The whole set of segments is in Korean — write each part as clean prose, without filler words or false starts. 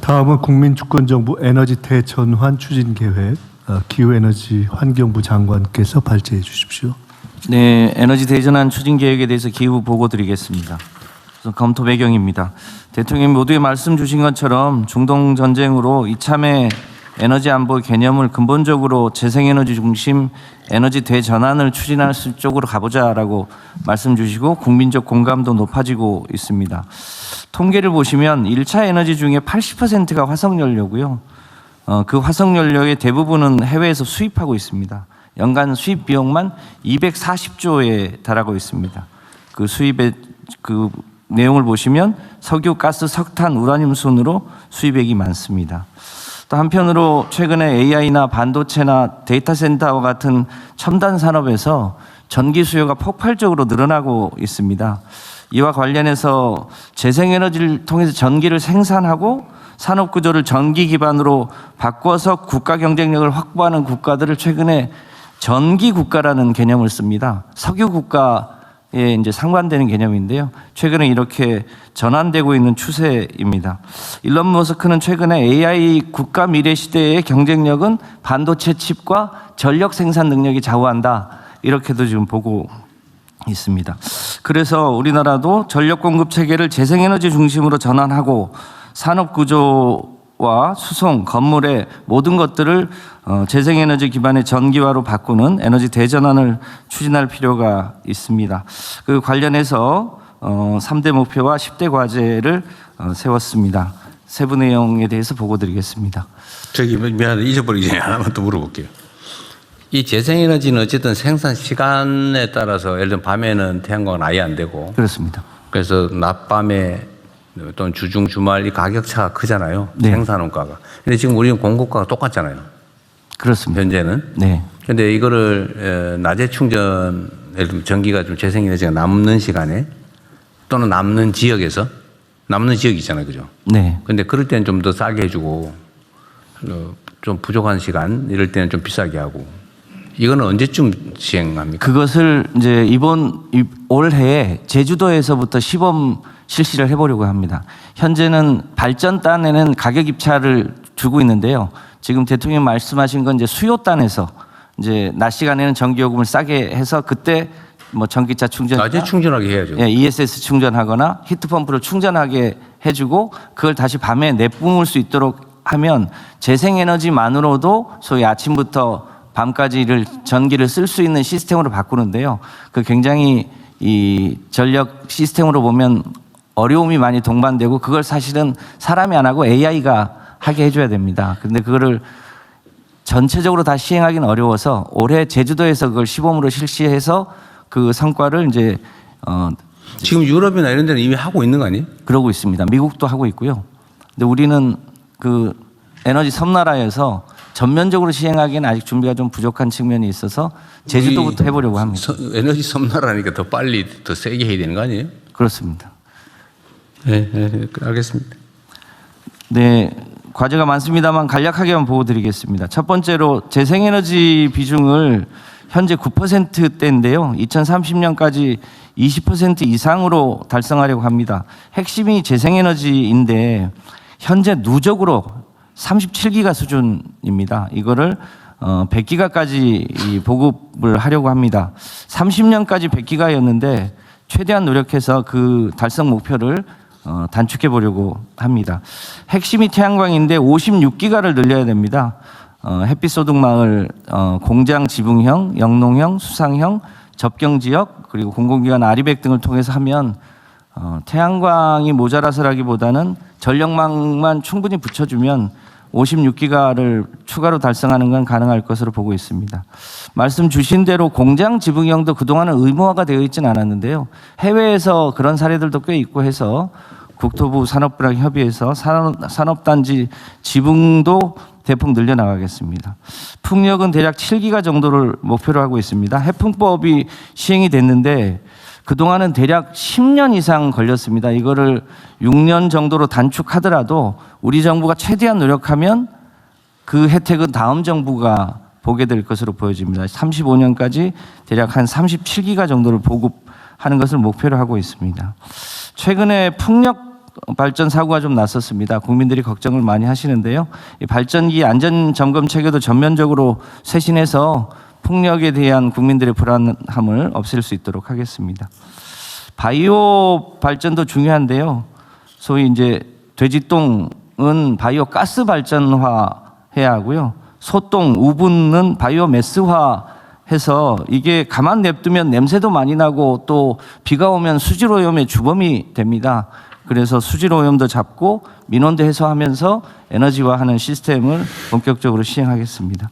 다음은 국민주권정부 에너지 대전환 추진계획 기후에너지 환경부 장관께서 발제해 주십시오. 네, 에너지 대전환 추진 계획에 대해서 기후 보고 드리겠습니다. 우선 검토 배경입니다. 대통령님 모두에 말씀 주신 것처럼 중동 전쟁으로 이참에 에너지 안보 개념을 근본적으로 재생에너지 중심 에너지 대전환을 추진할 쪽으로 가보자라고 말씀 주시고 국민적 공감도 높아지고 있습니다. 통계를 보시면 1차 에너지 중에 80%가 화석연료고요. 그 화석연료의 대부분은 해외에서 수입하고 있습니다. 연간 수입 비용만 240조에 달하고 있습니다. 그 수입의 그 내용을 보시면 석유, 가스, 석탄, 우라늄 순으로 수입액이 많습니다. 또 한편으로 최근에 AI나 반도체나 데이터 센터와 같은 첨단 산업에서 전기 수요가 폭발적으로 늘어나고 있습니다. 이와 관련해서 재생에너지를 통해서 전기를 생산하고 산업 구조를 전기 기반으로 바꿔서 국가 경쟁력을 확보하는 국가들을 최근에 전기 국가라는 개념을 씁니다. 석유 국가에 이제 상반되는 개념인데요. 최근에 이렇게 전환되고 있는 추세입니다. 일론 머스크는 최근에 AI 국가 미래 시대의 경쟁력은 반도체 칩과 전력 생산 능력이 좌우한다. 이렇게도 지금 보고 있습니다. 그래서 우리나라도 전력 공급 체계를 재생에너지 중심으로 전환하고 산업 구조와 수송, 건물의 모든 것들을 재생에너지 기반의 전기화로 바꾸는 에너지 대전환을 추진할 필요가 있습니다. 그 관련해서 3대 목표와 10대 과제를 세웠습니다. 세부 내용에 대해서 보고 드리겠습니다. 저기 미안한데 잊어버리기 전에 하나만 더 물어볼게요. 이 재생에너지는 어쨌든 생산 시간에 따라서 예를 들면 밤에는 태양광은 아예 안 되고 그렇습니다. 그래서 낮밤에 또는 주중 주말 이 가격 차가 크잖아요. 네. 생산 원가가. 근데 지금 우리는 공급가가 똑같잖아요. 그렇습니다. 현재는. 네. 근데 이거를 낮에 충전, 예를 들면 전기가 좀 재생에너지가 남는 시간에 또는 남는 지역에서 남는 지역이 있잖아요. 그죠? 네. 근데 그럴 때는 좀 더 싸게 해주고 좀 부족한 시간 이럴 때는 좀 비싸게 하고 이거는 언제쯤 시행합니까? 그것을 이제 올해에 제주도에서부터 시범 실시를 해보려고 합니다. 현재는 발전단에는 가격 입찰을 주고 있는데요. 지금 대통령 말씀하신 건 이제 수요단에서 이제 낮 시간에는 전기요금을 싸게 해서 그때 뭐 전기차 충전, 낮에 충전하게 해야죠. 예, ESS 충전하거나 히트펌프를 충전하게 해주고 그걸 다시 밤에 내뿜을 수 있도록 하면 재생에너지만으로도 소위 아침부터 밤까지를 전기를 쓸 수 있는 시스템으로 바꾸는데요. 그 굉장히 이 전력 시스템으로 보면 어려움이 많이 동반되고 그걸 사실은 사람이 안 하고 AI가 하게 해줘야 됩니다. 그런데 그거를 전체적으로 다 시행하기는 어려워서 올해 제주도에서 그걸 시범으로 실시해서 그 성과를 이제 지금 유럽이나 이런 데는 이미 하고 있는 거 아니에요? 그러고 있습니다. 미국도 하고 있고요. 근데 우리는 그 에너지 섬나라에서 전면적으로 시행하기에는 아직 준비가 좀 부족한 측면이 있어서 제주도부터 해보려고 합니다. 에너지 섬나라니까 더 빨리 더 세게 해야 되는 거 아니에요? 그렇습니다. 네, 알겠습니다. 네, 과제가 많습니다만 간략하게만 보고 드리겠습니다. 첫 번째로 재생에너지 비중을 현재 9%대인데요. 2030년까지 20% 이상으로 달성하려고 합니다. 핵심이 재생에너지인데 현재 누적으로 37기가 수준입니다. 이거를 100기가까지 보급을 하려고 합니다. 30년까지 100기가였는데 최대한 노력해서 그 달성 목표를 단축해 보려고 합니다. 핵심이 태양광인데 56기가를 늘려야 됩니다. 햇빛 소득 마을, 공장 지붕형, 영농형, 수상형, 접경 지역 그리고 공공기관 아리백 등을 통해서 하면 태양광이 모자라서라기보다는 전력망만 충분히 붙여주면 56기가를 추가로 달성하는 건 가능할 것으로 보고 있습니다. 말씀 주신 대로 공장 지붕형도 그동안은 의무화가 되어 있지는 않았는데요. 해외에서 그런 사례들도 꽤 있고 해서 국토부 산업부랑 협의해서 산업단지 지붕도 대폭 늘려나가겠습니다. 풍력은 대략 7기가 정도를 목표로 하고 있습니다. 해풍법이 시행이 됐는데 그동안은 대략 10년 이상 걸렸습니다. 이거를 6년 정도로 단축하더라도 우리 정부가 최대한 노력하면 그 혜택은 다음 정부가 보게 될 것으로 보여집니다. 35년까지 대략 한 37기가 정도를 보급하는 것을 목표로 하고 있습니다. 최근에 풍력 발전 사고가 좀 났었습니다. 국민들이 걱정을 많이 하시는데요. 이 발전기 안전 점검 체계도 전면적으로 쇄신해서 폭력에 대한 국민들의 불안함을 없앨 수 있도록 하겠습니다. 바이오 발전도 중요한데요. 소위 이제 돼지똥은 바이오 가스 발전화해야 하고요. 소똥, 우분은 바이오 매스화 해서 이게 가만 냅두면 냄새도 많이 나고 또 비가 오면 수질오염의 주범이 됩니다. 그래서 수질오염도 잡고 민원도 해소하면서 에너지화하는 시스템을 본격적으로 시행하겠습니다.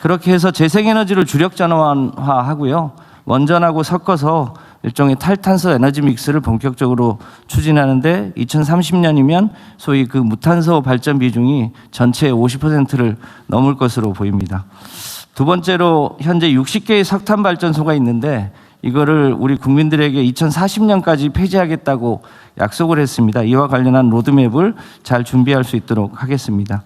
그렇게 해서 재생에너지를 주력전환화하고요. 원전하고 섞어서 일종의 탈탄소 에너지 믹스를 본격적으로 추진하는데 2030년이면 소위 그 무탄소 발전 비중이 전체의 50%를 넘을 것으로 보입니다. 두 번째로 현재 60개의 석탄 발전소가 있는데 이거를 우리 국민들에게 2040년까지 폐지하겠다고 약속을 했습니다. 이와 관련한 로드맵을 잘 준비할 수 있도록 하겠습니다.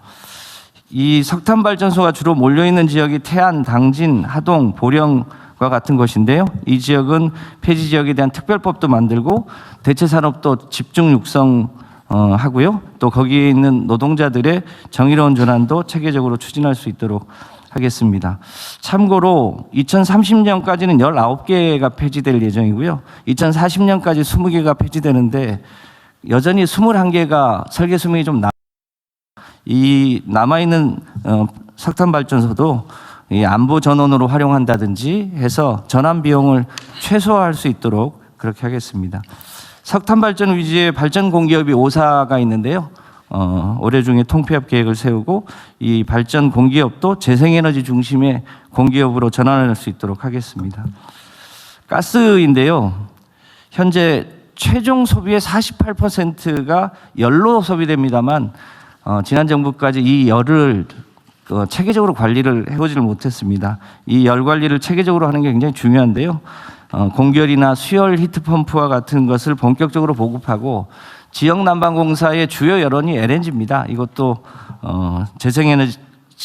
이 석탄 발전소가 주로 몰려있는 지역이 태안, 당진, 하동, 보령과 같은 것인데요. 이 지역은 폐지 지역에 대한 특별법도 만들고 대체 산업도 집중 육성 하고요. 또 거기에 있는 노동자들의 정의로운 전환도 체계적으로 추진할 수 있도록 하겠습니다. 참고로 2030년까지는 19개가 폐지될 예정이고요. 2040년까지 20개가 폐지되는데 여전히 21개가 설계 수명이 좀 이 남아있는 석탄 발전소도 이 안보 전원으로 활용한다든지 해서 전환 비용을 최소화할 수 있도록 그렇게 하겠습니다. 석탄 발전 위주의 발전 공기업이 5사가 있는데요. 올해 중에 통폐합 계획을 세우고 이 발전 공기업도 재생에너지 중심의 공기업으로 전환할 수 있도록 하겠습니다. 가스인데요. 현재 최종 소비의 48%가 열로 소비됩니다만 지난 정부까지 이 열을 체계적으로 관리를 해오지를 못했습니다. 이 열 관리를 체계적으로 하는 게 굉장히 중요한데요. 공결이나 수열 히트펌프와 같은 것을 본격적으로 보급하고 지역난방공사의 주요 여론이 LNG입니다. 이것도 재생에너지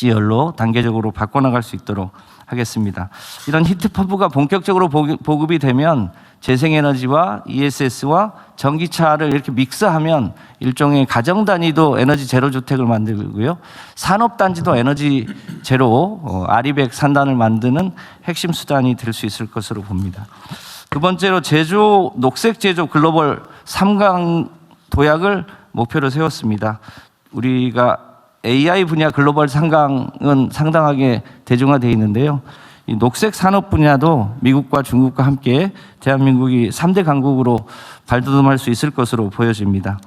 열로 단계적으로 바꿔나갈 수 있도록 하겠습니다. 이런 히트펌프가 본격적으로 보급이 되면 재생에너지와 ESS와 전기차를 이렇게 믹스하면 일종의 가정단위도 에너지 제로 주택을 만들고요. 산업단지도 에너지 제로 아리백 산단을 만드는 핵심 수단이 될 수 있을 것으로 봅니다. 두 번째로 제조 녹색 제조 글로벌 3강 도약을 목표로 세웠습니다. 우리가 AI 분야 글로벌 3강은 상당하게 대중화되어 있는데요. 이 녹색 산업 분야도 미국과 중국과 함께 대한민국이 3대 강국으로 발돋움할 수 있을 것으로 보여집니다.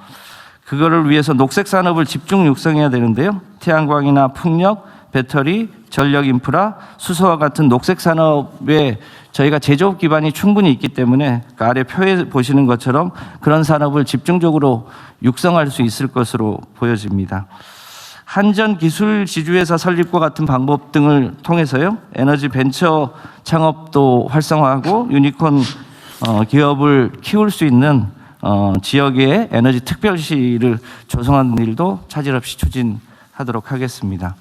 그거를 위해서 녹색 산업을 집중 육성해야 되는데요. 태양광이나 풍력, 배터리, 전력 인프라, 수소와 같은 녹색 산업에 저희가 제조업 기반이 충분히 있기 때문에 그 아래 표에 보시는 것처럼 그런 산업을 집중적으로 육성할 수 있을 것으로 보여집니다. 한전 기술 지주회사 설립과 같은 방법 등을 통해서요. 에너지 벤처 창업도 활성화하고 유니콘 기업을 키울 수 있는 지역의 에너지 특별시를 조성하는 일도 차질 없이 추진하도록 하겠습니다.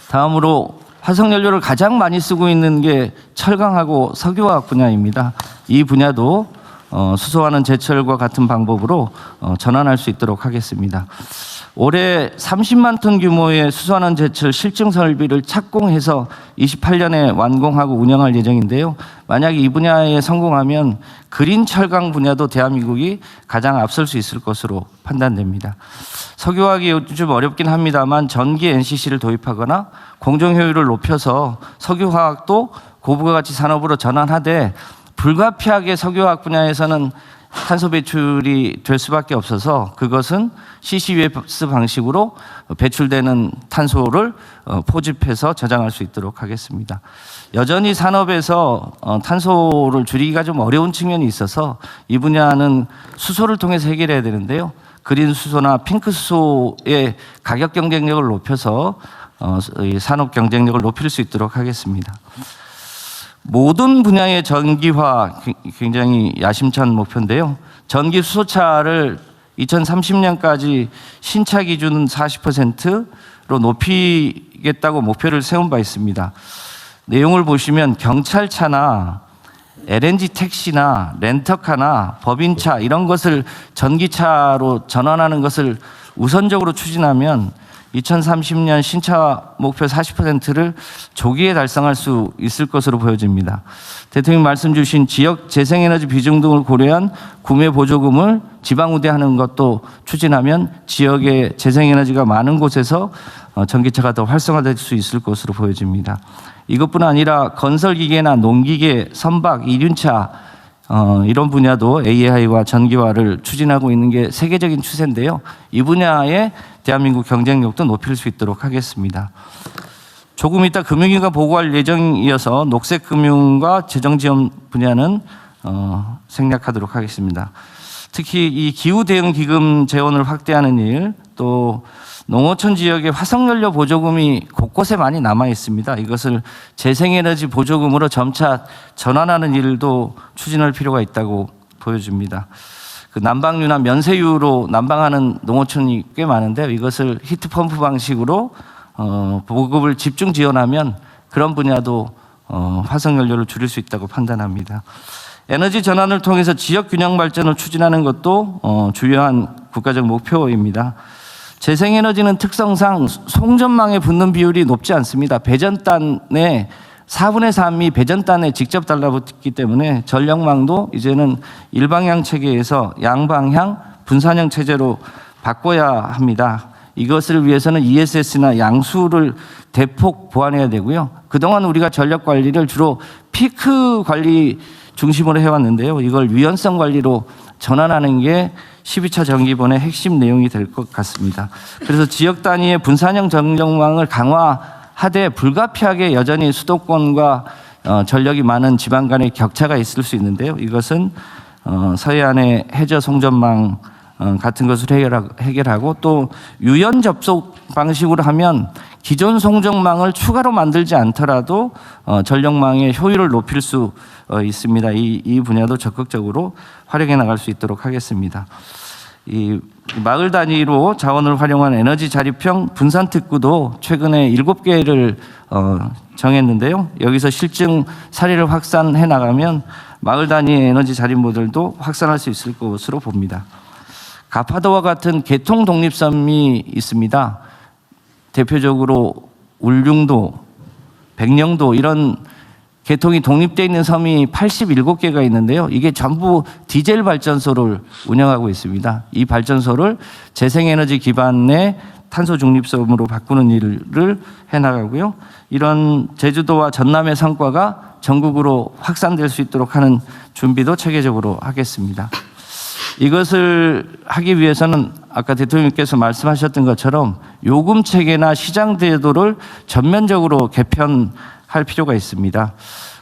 다음으로 화석연료를 가장 많이 쓰고 있는 게 철강하고 석유화학 분야입니다. 이 분야도 수소화는 제철과 같은 방법으로 전환할 수 있도록 하겠습니다. 올해 30만 톤 규모의 수소환원 제철 실증 설비를 착공해서 28년에 완공하고 운영할 예정인데요. 만약에 이 분야에 성공하면 그린 철강 분야도 대한민국이 가장 앞설 수 있을 것으로 판단됩니다. 석유화학이 요즘 어렵긴 합니다만 전기 NCC를 도입하거나 공정 효율을 높여서 석유화학도 고부가가치 산업으로 전환하되 불가피하게 석유화학 분야에서는 탄소 배출이 될 수밖에 없어서 그것은 CCUS 방식으로 배출되는 탄소를 포집해서 저장할 수 있도록 하겠습니다. 여전히 산업에서 탄소를 줄이기가 좀 어려운 측면이 있어서 이 분야는 수소를 통해서 해결해야 되는데요. 그린 수소나 핑크 수소의 가격 경쟁력을 높여서 산업 경쟁력을 높일 수 있도록 하겠습니다. 모든 분야의 전기화 굉장히 야심찬 목표인데요. 전기 수소차를 2030년까지 신차 기준 40%로 높이겠다고 목표를 세운 바 있습니다. 내용을 보시면 경찰차나 LNG 택시나 렌터카나 법인차 이런 것을 전기차로 전환하는 것을 우선적으로 추진하면 2030년 신차 목표 40%를 조기에 달성할 수 있을 것으로 보여집니다. 대통령님 말씀 주신 지역 재생에너지 비중 등을 고려한 구매 보조금을 지방 우대하는 것도 추진하면 지역에 재생에너지가 많은 곳에서 전기차가 더 활성화될 수 있을 것으로 보여집니다. 이것뿐 아니라 건설기계나 농기계, 선박, 이륜차 이런 분야도 AI와 전기화를 추진하고 있는 게 세계적인 추세인데요. 이 분야에 대한민국 경쟁력도 높일 수 있도록 하겠습니다. 조금 이따 금융위가 보고할 예정이어서 녹색금융과 재정지원 분야는 생략하도록 하겠습니다. 특히 이 기후대응기금 재원을 확대하는 일, 또 농어촌 지역의 화석연료 보조금이 곳곳에 많이 남아 있습니다. 이것을 재생에너지 보조금으로 점차 전환하는 일도 추진할 필요가 있다고 보여집니다. 그 난방유나 면세유로 난방하는 농어촌이 꽤 많은데 이것을 히트펌프 방식으로 보급을 집중 지원하면 그런 분야도 화석연료를 줄일 수 있다고 판단합니다. 에너지 전환을 통해서 지역 균형 발전을 추진하는 것도 주요한 국가적 목표입니다. 재생에너지는 특성상 송전망에 붙는 비율이 높지 않습니다. 배전단의 4분의 3이 배전단에 직접 달라붙기 때문에 전력망도 이제는 일방향 체계에서 양방향 분산형 체제로 바꿔야 합니다. 이것을 위해서는 ESS나 양수를 대폭 보완해야 되고요. 그동안 우리가 전력 관리를 주로 피크 관리 중심으로 해왔는데요. 이걸 유연성 관리로 전환하는 게 12차 정기본의 핵심 내용이 될 것 같습니다. 그래서 지역 단위의 분산형 전력망을 강화하되 불가피하게 여전히 수도권과 전력이 많은 지방 간의 격차가 있을 수 있는데요. 이것은 서해안의 해저 송전망 같은 것을 해결하고 또 유연 접속 방식으로 하면 기존 송전망을 추가로 만들지 않더라도 전력망의 효율을 높일 수 있습니다. 이 분야도 적극적으로 활용해 나갈 수 있도록 하겠습니다. 이 마을 단위로 자원을 활용한 에너지 자립형 분산 특구도 최근에 7개를 정했는데요. 여기서 실증 사례를 확산해 나가면 마을 단위의 에너지 자립 모델도 확산할 수 있을 것으로 봅니다. 가파도와 같은 개통 독립섬이 있습니다. 대표적으로 울릉도, 백령도 이런 개통이 독립되어 있는 섬이 87개가 있는데요. 이게 전부 디젤 발전소를 운영하고 있습니다. 이 발전소를 재생에너지 기반의 탄소 중립섬으로 바꾸는 일을 해나가고요. 이런 제주도와 전남의 성과가 전국으로 확산될 수 있도록 하는 준비도 체계적으로 하겠습니다. 이것을 하기 위해서는 아까 대통령님께서 말씀하셨던 것처럼 요금 체계나 시장 제도를 전면적으로 개편할 필요가 있습니다.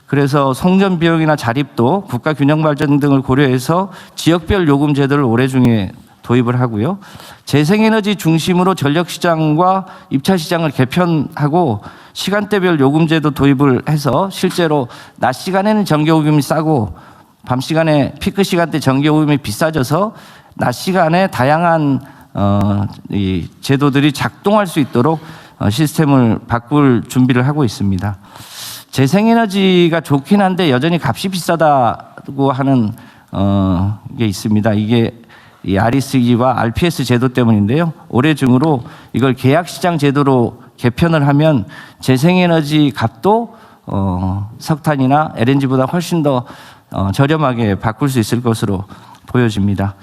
그래서 송전 비용이나 자립도 국가 균형 발전 등을 고려해서 지역별 요금 제도를 올해 중에 도입을 하고요. 재생에너지 중심으로 전력 시장과 입차 시장을 개편하고 시간대별 요금 제도 도입을 해서 실제로 낮 시간에는 전기요금이 싸고 밤 시간에 피크 시간대 전기요금이 비싸져서 낮 시간에 다양한 이 제도들이 작동할 수 있도록 시스템을 바꿀 준비를 하고 있습니다. 재생에너지가 좋긴 한데 여전히 값이 비싸다고 하는 게 있습니다. 이게 이 REC와 RPS 제도 때문인데요. 올해 중으로 이걸 계약시장 제도로 개편을 하면 재생에너지 값도 석탄이나 LNG보다 훨씬 더 저렴하게 바꿀 수 있을 것으로 보여집니다.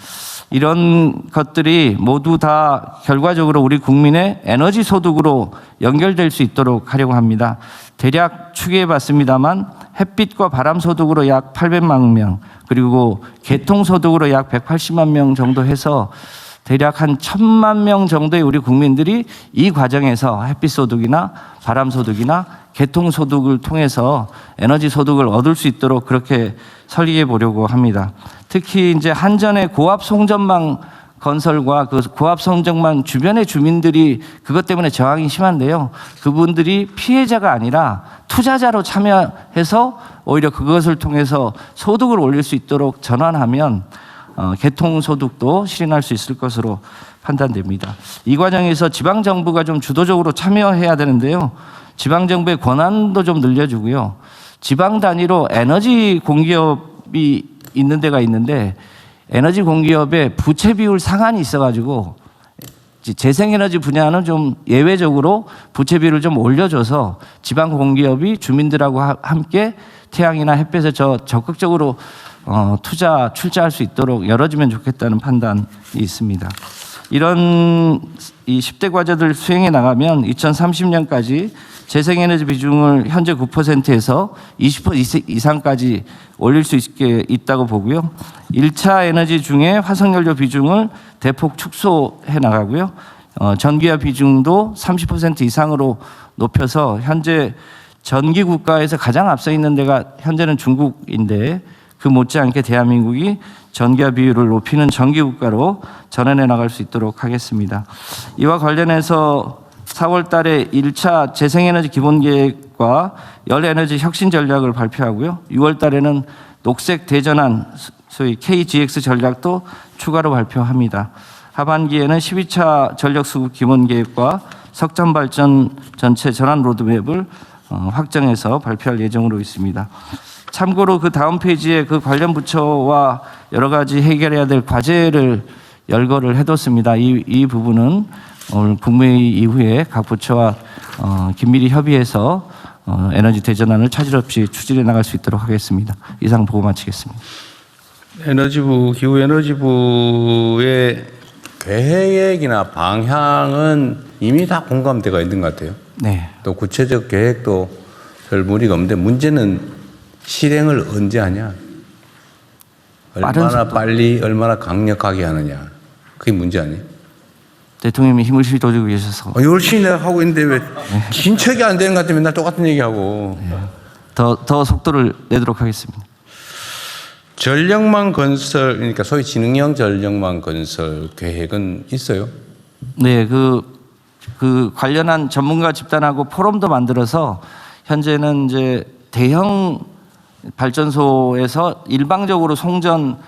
이런 것들이 모두 다 결과적으로 우리 국민의 에너지 소득으로 연결될 수 있도록 하려고 합니다. 대략 추계해 봤습니다만 햇빛과 바람 소득으로 약 800만 명, 그리고 개통 소득으로 약 180만 명 정도 해서 대략 한 1000만 명 정도의 우리 국민들이 이 과정에서 햇빛 소득이나 바람 소득이나 개통 소득을 통해서 에너지 소득을 얻을 수 있도록 그렇게 설계해 보려고 합니다. 특히 이제 한전의 고압 송전망 건설과 그 고압 송전망 주변의 주민들이 그것 때문에 저항이 심한데요. 그분들이 피해자가 아니라 투자자로 참여해서 오히려 그것을 통해서 소득을 올릴 수 있도록 전환하면 개통 소득도 실현할 수 있을 것으로 판단됩니다. 이 과정에서 지방 정부가 좀 주도적으로 참여해야 되는데요. 지방 정부의 권한도 좀 늘려주고요. 지방 단위로 에너지 공기업이 있는 데가 있는데 에너지 공기업의 부채 비율 상한이 있어가지고 재생에너지 분야는 좀 예외적으로 부채 비율을 좀 올려줘서 지방 공기업이 주민들하고 함께 태양이나 햇볕에 적극적으로 출자할 수 있도록 열어주면 좋겠다는 판단이 있습니다. 이런 이 10대 과제들 수행해 나가면 2030년까지 재생에너지 비중을 현재 9%에서 20% 이상까지 올릴 수 있다고 보고요. 1차 에너지 중에 화석연료 비중을 대폭 축소해 나가고요. 전기화 비중도 30% 이상으로 높여서 현재 전기 국가에서 가장 앞서 있는 데가 현재는 중국인데 그 못지않게 대한민국이 전기화 비율을 높이는 전기 국가로 전환해 나갈 수 있도록 하겠습니다. 이와 관련해서 4월 달에 1차 재생에너지 기본계획과 열에너지 혁신 전략을 발표하고요. 6월 달에는 녹색 대전환 소위 KGX 전략도 추가로 발표합니다. 하반기에는 12차 전력수급 기본계획과 석탄발전 전체 전환 로드맵을 확정해서 발표할 예정으로 있습니다. 참고로 그 다음 페이지에 그 관련 부처와 여러 가지 해결해야 될 과제를 열거를 해뒀습니다. 이 부분은 오늘 국무회의 이후에 각 부처와 긴밀히 협의해서 에너지 대전환을 차질 없이 추진해 나갈 수 있도록 하겠습니다. 이상 보고 마치겠습니다. 에너지부, 기후에너지부의 계획이나 방향은 이미 다 공감대가 있는 것 같아요. 네. 또 구체적 계획도 별 무리가 없는데 문제는 실행을 언제 하냐? 얼마나 빨리, 얼마나 강력하게 하느냐. 그게 문제 아니에요? 대통령님이 힘을 실어주고 계셔서 열심히 내가 하고 있는데 왜 진척이 안 되는 것 같아 맨날 똑같은 얘기하고. 더 속도를 내도록 하겠습니다. 전력망 건설, 그러니까 소위 지능형 전력망 건설 계획은 있어요? 네, 그 관련한 전문가 집단하고 포럼도 만들어서 현재는 이제 대형 발전소에서 일방적으로 송전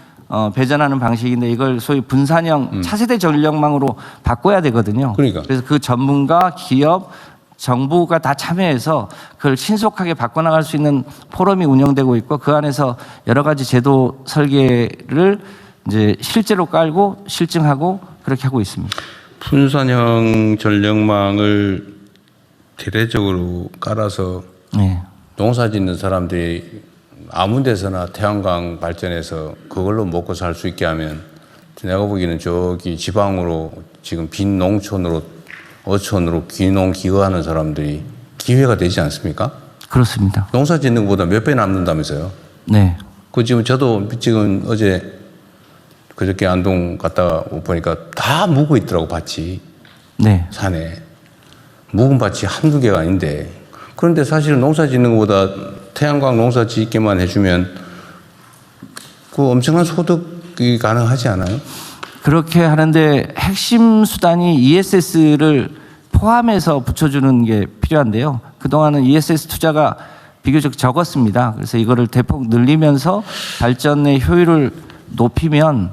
배전하는 방식인데 이걸 소위 분산형 차세대 전력망으로 바꿔야 되거든요. 그러니까. 그래서 그 전문가, 기업, 정부가 다 참여해서 그걸 신속하게 바꿔나갈 수 있는 포럼이 운영되고 있고 그 안에서 여러 가지 제도 설계를 이제 실제로 깔고 실증하고 그렇게 하고 있습니다. 분산형 전력망을 대대적으로 깔아서 네. 농사 짓는 사람들이 아무 데서나 태양광 발전해서 그걸로 먹고 살 수 있게 하면 내가 보기에는 저기 지방으로 지금 빈 농촌으로 어촌으로 귀농 기거하는 사람들이 기회가 되지 않습니까? 그렇습니다. 농사 짓는 것보다 몇 배 남는다면서요? 네. 그 지금 저도 지금 어제 그저께 안동 갔다 보니까 다 묵어 있더라고 밭이. 네. 산에 묵은 밭이 한두 개가 아닌데 그런데 사실은 농사 짓는 것보다 태양광 농사 짓게만 해주면 그 엄청난 소득이 가능하지 않아요? 그렇게 하는데 핵심 수단이 ESS를 포함해서 붙여주는 게 필요한데요. 그동안은 ESS 투자가 비교적 적었습니다. 그래서 이거를 대폭 늘리면서 발전의 효율을 높이면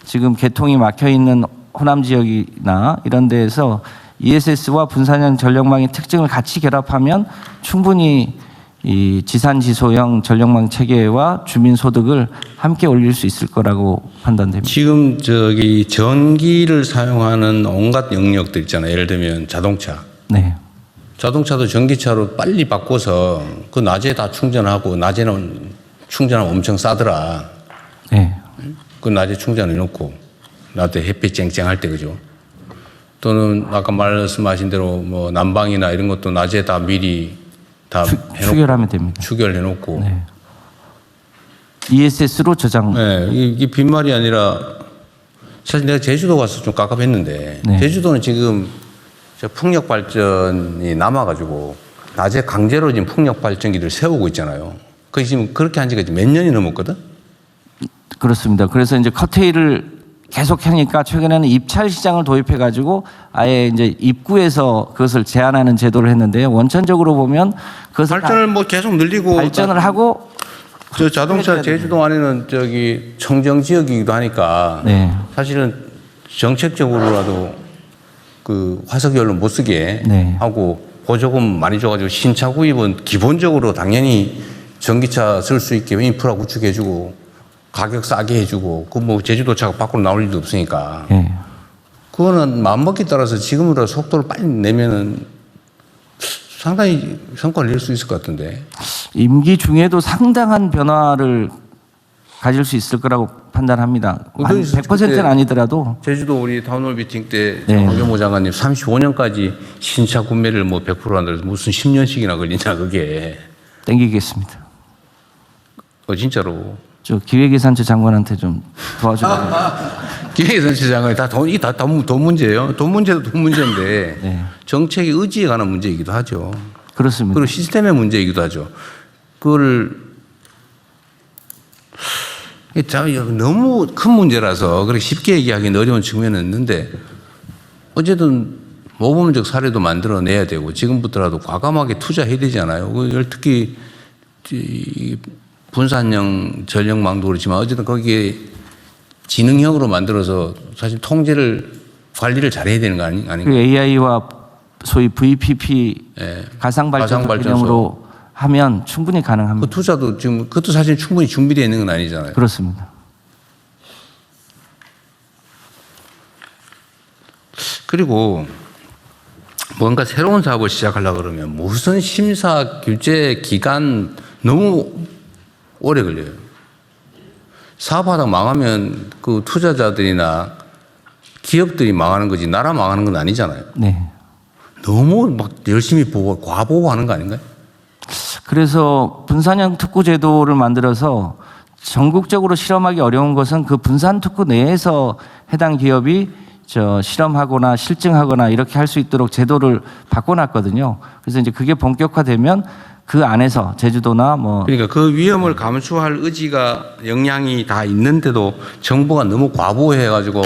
지금 개통이 막혀 있는 호남 지역이나 이런 데에서 ESS와 분산형 전력망의 특징을 같이 결합하면 충분히 이 지산지소형 전력망 체계와 주민 소득을 함께 올릴 수 있을 거라고 판단됩니다. 지금 저기 전기를 사용하는 온갖 영역들 있잖아요. 예를 들면 자동차. 네. 자동차도 전기차로 빨리 바꿔서 그 낮에 다 충전하고 낮에는 충전하면 엄청 싸더라. 네. 그 낮에 충전해 놓고 낮에 햇빛 쨍쨍할 때 그죠? 또는 아까 말씀하신 대로 뭐 난방이나 이런 것도 낮에 다 미리 다 추결하면 됩니다. 추결해 놓고. 네. ESS로 저장. 네, 이게 빈말이 아니라 사실 내가 제주도 가서 좀 깝깝했는데 네. 제주도는 지금 저 풍력 발전이 남아가지고 낮에 강제로 지금 풍력 발전기를 세우고 있잖아요. 그 지금 그렇게 한 지가 몇 년이 넘었거든. 그렇습니다. 그래서 이제 커테일을 계속 하니까 최근에는 입찰 시장을 도입해 가지고 아예 이제 입구에서 그것을 제한하는 제도를 했는데요. 원천적으로 보면 그것을 발전을 뭐 계속 늘리고 발전을 하고 저 자동차 제주도 안에는 저기 청정 지역이기도 하니까 네. 사실은 정책적으로라도 그 화석연료 못 쓰게 네. 하고 보조금 많이 줘가지고 신차 구입은 기본적으로 당연히 전기차 쓸 수 있게 인프라 구축해주고 가격 싸게 해주고 그 뭐 제주도차가 밖으로 나올 일도 없으니까 예. 그거는 마음먹기 따라서 지금으로 속도를 빨리 내면은 상당히 성과를 낼 수 있을 것 같은데. 임기 중에도 상당한 변화를 가질 수 있을 거라고 판단합니다. 한 100%는 아니더라도 제주도 우리 타운홀 미팅 때 네. 황교모 장관님 35년까지 신차 구매를 뭐 100% 한다 무슨 10년씩이나 걸리냐 그게. 땡기겠습니다. 진짜로. 저 기획예산처 장관한테 좀 도와주라고. 기획선체 장관이 돈 문제예요. 돈 문제도 돈 문제인데 네. 정책의 의지에 관한 문제이기도 하죠. 그렇습니다. 그리고 시스템의 문제이기도 하죠. 그거를 너무 큰 문제라서 그렇게 쉽게 얘기하기는 어려운 측면은 있는데 어쨌든 모범적 사례도 만들어내야 되고 지금부터라도 과감하게 투자해야 되잖아요. 특히 이 분산형 전력망도 그렇지만 어쨌든 거기에 지능형으로 만들어서 사실 통제를 관리를 잘해야 되는 거 아닌가요? 그 AI와 소위 VPP 예. 가상발전소 가상발전소. 개념으로 하면 충분히 그 가능합니다. 투자도 지금 그것도 사실 충분히 준비되어 있는 건 아니잖아요. 그렇습니다. 그리고 뭔가 새로운 사업을 시작하려고 그러면 무슨 심사 규제 기간 너무 오래 걸려요. 사업하다 망하면 그 투자자들이나 기업들이 망하는 거지 나라 망하는 건 아니잖아요. 네. 너무 막 열심히 보고 과보고하는 거 아닌가요? 그래서 분산형 특구 제도를 만들어서 전국적으로 실험하기 어려운 것은 그 분산 특구 내에서 해당 기업이 실험하거나 실증하거나 이렇게 할 수 있도록 제도를 바꿔놨거든요. 그래서 이제 그게 본격화되면 그 안에서 제주도나 뭐 그러니까 그 위험을 감수할 의지가 역량이 다 있는데도 정부가 너무 과보해가지고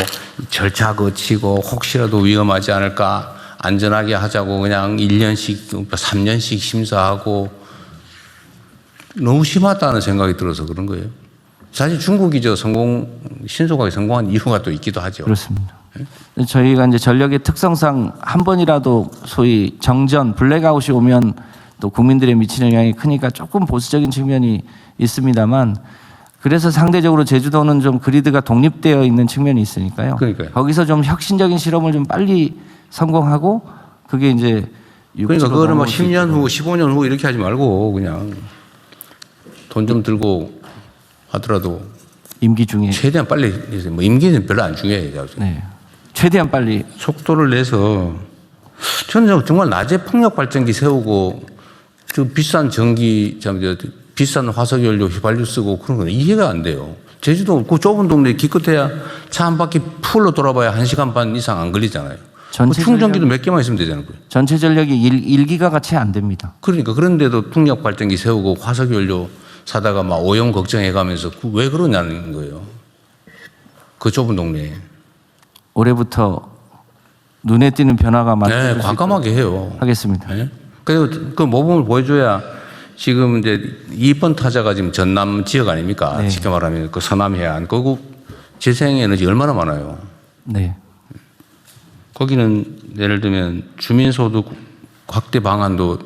절차 거치고 혹시라도 위험하지 않을까 안전하게 하자고 그냥 1년씩 3년씩 심사하고 너무 심하다는 생각이 들어서 그런 거예요. 사실 중국이 신속하게 성공한 이유가 또 있기도 하죠. 그렇습니다. 저희가 이제 전력의 특성상 한 번이라도 소위 정전 블랙아웃이 오면 또 국민들의 미치는 영향이 크니까 조금 보수적인 측면이 있습니다만 그래서 상대적으로 제주도는 좀 그리드가 독립되어 있는 측면이 있으니까요. 그러니까요. 거기서 좀 혁신적인 실험을 좀 빨리 성공하고 그게 이제 그러니까 그거를 뭐 넘어올 수 10년 후, 15년 후 이렇게 하지 말고 그냥 돈 좀 들고 하더라도 임기 중에 최대한 빨리 뭐 임기는 별로 안 중요해요. 네. 최대한 빨리 속도를 내서 저는 정말 낮에 풍력 발전기 세우고 그 비싼 전기 비싼 화석연료 휘발유 쓰고 그런 건 이해가 안 돼요. 제주도 그 좁은 동네 기껏해야 차 한 바퀴 풀로 돌아봐야 1시간 반 이상 안 걸리잖아요. 그 충전기도 몇 개만 있으면 되잖아요. 전체 전력이 1기가가 채 안 됩니다. 그러니까 그런데도 풍력 발전기 세우고 화석연료 사다가 막 오염 걱정해가면서 왜 그러냐는 거예요. 그 좁은 동네에. 올해부터 눈에 띄는 변화가 네, 과감하게 해요. 하겠습니다. 네? 그리고 그 모범을 보여줘야 지금 이제 2번 타자가 지금 전남 지역 아닙니까? 네. 쉽게 말하면 그 서남해안. 그거 재생에너지 얼마나 많아요. 네. 거기는 예를 들면 주민소득 확대 방안도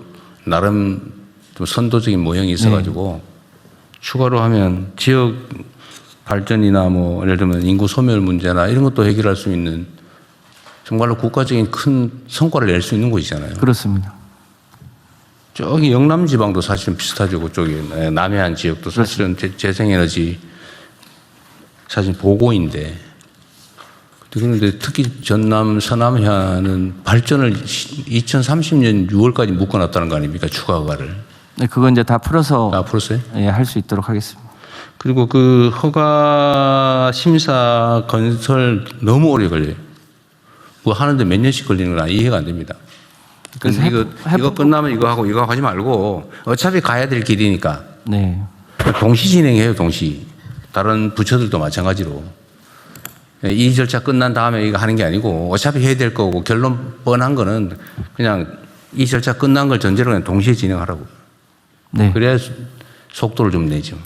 나름 좀 선도적인 모형이 있어가지고 추가로 하면 지역 발전이나 뭐 예를 들면 인구 소멸 문제나 이런 것도 해결할 수 있는 정말로 국가적인 큰 성과를 낼 수 있는 곳이잖아요. 그렇습니다. 저기 영남 지방도 사실은 비슷하죠. 그쪽에 남해안 지역도 사실은 재생에너지 사실 보고인데 그런데 특히 전남 서남해안은 발전을 2030년 6월까지 묶어놨다는 거 아닙니까? 추가 허가를. 네, 그건 이제 다 풀어서 다 풀었어요? 예, 할 수 있도록 하겠습니다. 그리고 그 허가 심사 건설 너무 오래 걸려요. 뭐 하는데 몇 년씩 걸리는 건 이해가 안 됩니다. 그래서 이거 끝나면 이거 하고 이거 하지 말고 어차피 가야 될 길이니까 네. 동시 진행해요. 동시. 다른 부처들도 마찬가지로. 이 절차 끝난 다음에 이거 하는 게 아니고 어차피 해야 될 거고 결론 뻔한 거는 그냥 이 절차 끝난 걸 전제로 그냥 동시에 진행하라고. 네. 그래야 속도를 좀 내죠.